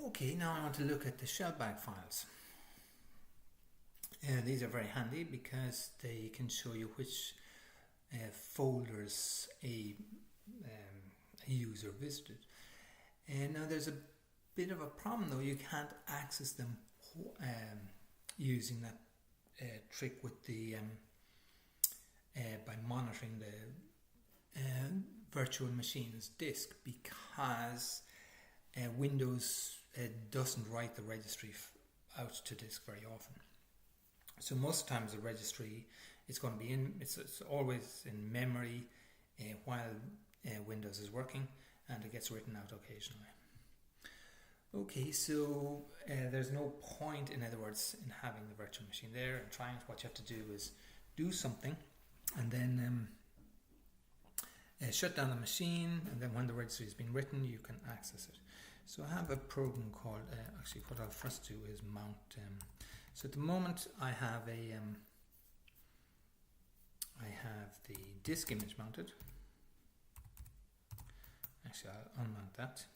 Okay, now I want to look at the shellbag files. These are very handy because they can show you which folders a user visited. And now there's a bit of a problem though, you can't access them using that trick with the by monitoring the virtual machine's disk, because Windows doesn't write the registry out to disk very often. So most times the registry is going to be it's always in memory while Windows is working, and it gets written out occasionally. Okay, so there's no point, in other words, in having the virtual machine there and trying it. What you have to do is do something and then shut down the machine, and then when the registry has been written you can access it. So I have a program called, actually what I'll first do is mount, so at the moment I have the disk image mounted. Actually I'll unmount that.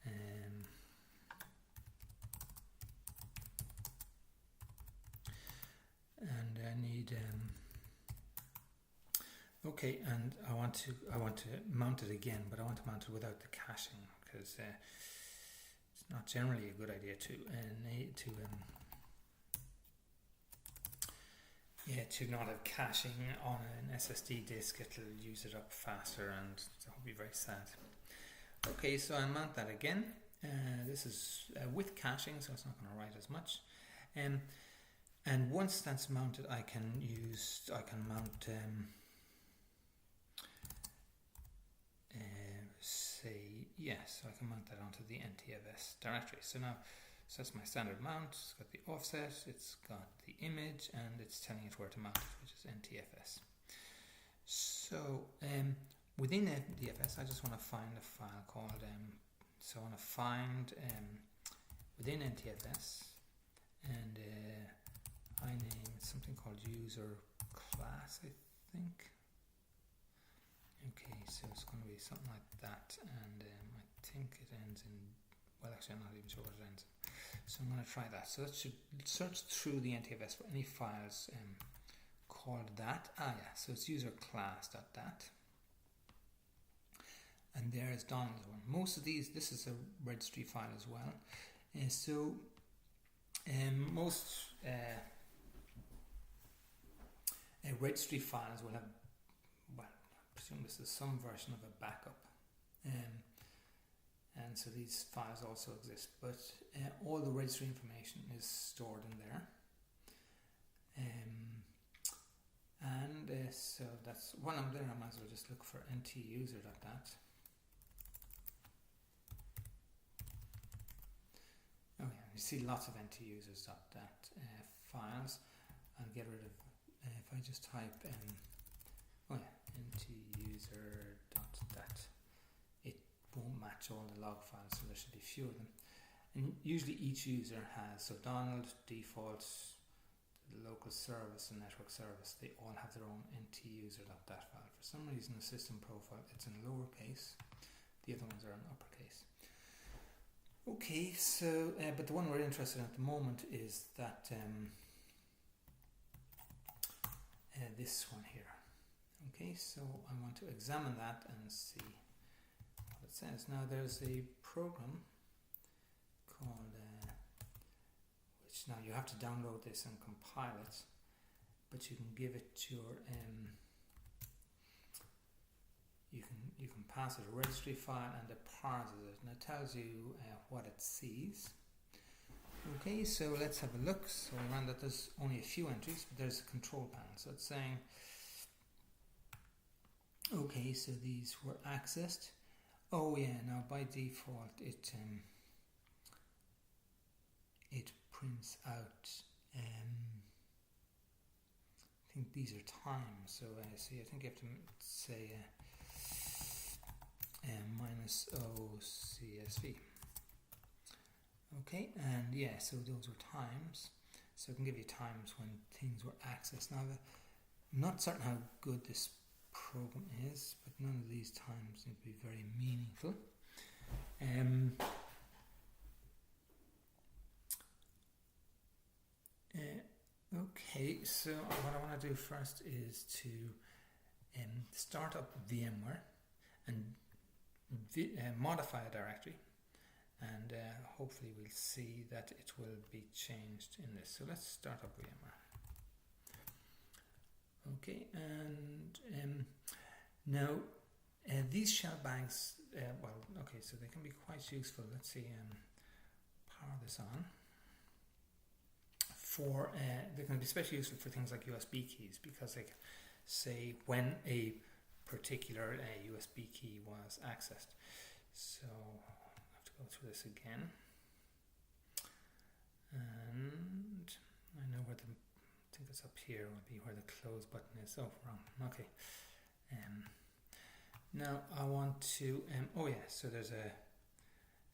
And I need okay, and I want to mount it again, but I want to mount it without the caching, because it's not generally a good idea to not have caching on an SSD disk. It'll use it up faster and that'll be very sad. Okay, so I mount that again. This is with caching, so it's not going to write as much. And once that's mounted, I can mount so I can mount that onto the NTFS directory. So that's my standard mount. It's got the offset, it's got the image, and it's telling it where to mount it, which is NTFS. So within NTFS, I just want to find a file called, so I want to find within NTFS, and I name it something called user class, I think. Okay, so it's going to be something like that, and I think it ends in, well actually I'm not even sure what it ends in. So I'm going to try that. So that should search through the NTFS for any files called that. So it's user class.dat. And there is Donald's one. Most of these, this is a registry file as well. So most registry files will have, well, I presume this is some version of a backup. And so these files also exist, but all the registry information is stored in there. So that's, when I'm there I might as well just look for ntuser.dat. Oh yeah, you see lots of ntusers.dat files. I'll get rid of, if I just type ntuser.dat, it won't match all the log files, so there should be few of them. And usually each user has, so Donald, defaults, the local service and network service, they all have their own ntuser.dat file. For some reason the system profile, it's in lowercase, the other ones are in uppercase. Okay, so but the one we're interested in at the moment is that this one here. Okay, so I want to examine that and see what it says. Now there's a program called which, now you have to download this and compile it, but you can give it your you can pass it a registry file and it parses it, and it tells you what it sees. Okay, so let's have a look. So I ran that there's only a few entries, but there's a control panel. So it's saying, okay, so these were accessed. Oh yeah, now by default it prints out, I think these are times. So see, I think you have to say -o CSV. Okay, and yeah, so those were times. So I can give you times when things were accessed. Now, I'm not certain how good this program is, but none of these times seem to be very meaningful. so what I want to do first is to start up VMware and modify a directory, and hopefully we'll see that it will be changed in this. So let's start up VMware. Okay, and now these shellbags, so they can be quite useful. Let's see, power this on. They can be especially useful for things like USB keys, because they can say when a particular USB key was accessed. So I have to go through this again, and I know where I think it's up here will be where the close button is. Oh, wrong. Okay. Now I want to. So there's a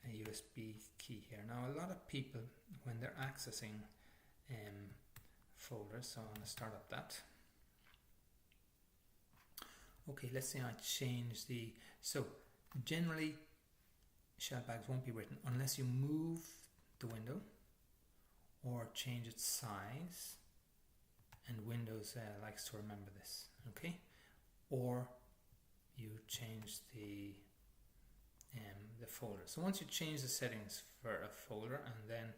USB key here. Now a lot of people, when they're accessing folders, so I'm going to start up that. Okay, let's say I change so generally shellbags won't be written unless you move the window or change its size, and Windows likes to remember this, okay? Or you change the folder. So once you change the settings for a folder, and then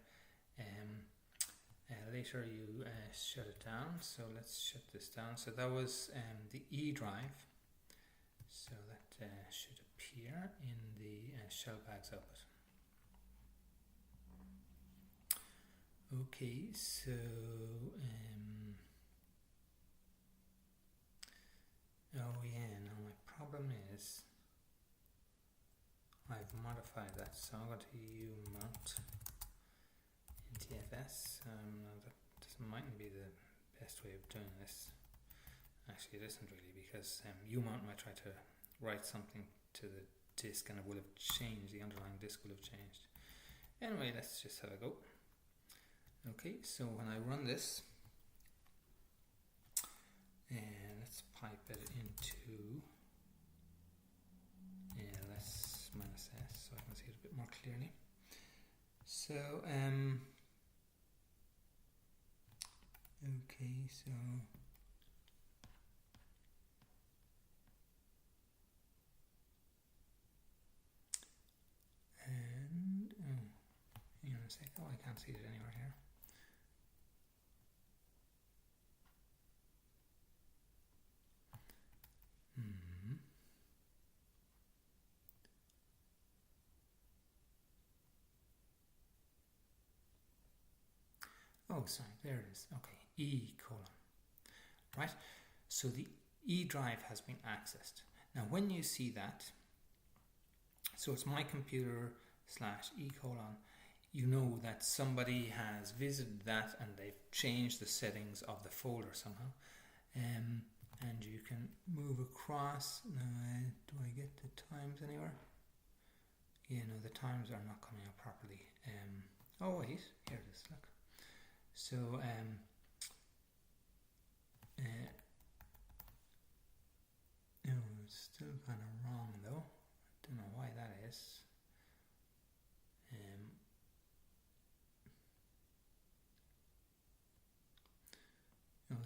later you shut it down. So let's shut this down. So that was the E drive. So that should appear in the shellbags output. Okay, so now my problem is I've modified that, so I'm going to U-mount in TFS. This mightn't be the best way of doing this. Actually, it isn't really, because U-mount might try to write something to the disk and it will have changed, the underlying disk will have changed. Anyway, let's just have a go. Okay, so when I run this, let's pipe it into ls -s so I can see it a bit more clearly. So, okay, so hang on a sec. Oh, I can't see it anywhere here. Oh, sorry, there it is. Okay, E colon. Right, so the E drive has been accessed. Now when you see that, so it's my computer / E colon, you know that somebody has visited that and they've changed the settings of the folder somehow. And you can move across. Now, do I get the times anywhere? Yeah, no, the times are not coming out properly. Oh wait, here it is, look. So, it's still kind of wrong though. I don't know why that is.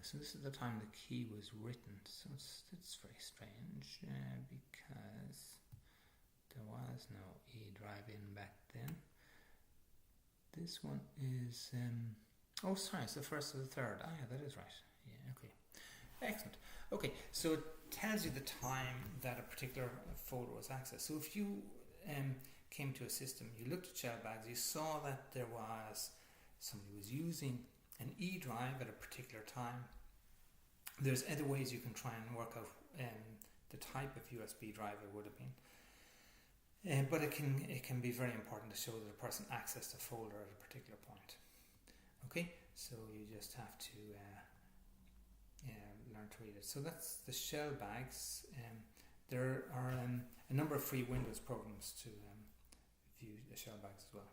So this is the time the key was written. So it's very strange because there was no E drive in back then. This one is oh, sorry, it's the first or the third. Ah, yeah, that is right. Yeah, okay. Excellent. Okay, so it tells you the time that a particular folder was accessed. So if you came to a system, you looked at shellbags, you saw that there was somebody was using an E drive at a particular time. There's other ways you can try and work out the type of USB drive it would have been. But it can be very important to show that a person accessed a folder at a particular point. Okay, so you just have to learn to read it. So that's the shellbags. There are a number of free Windows programs to view the shellbags as well.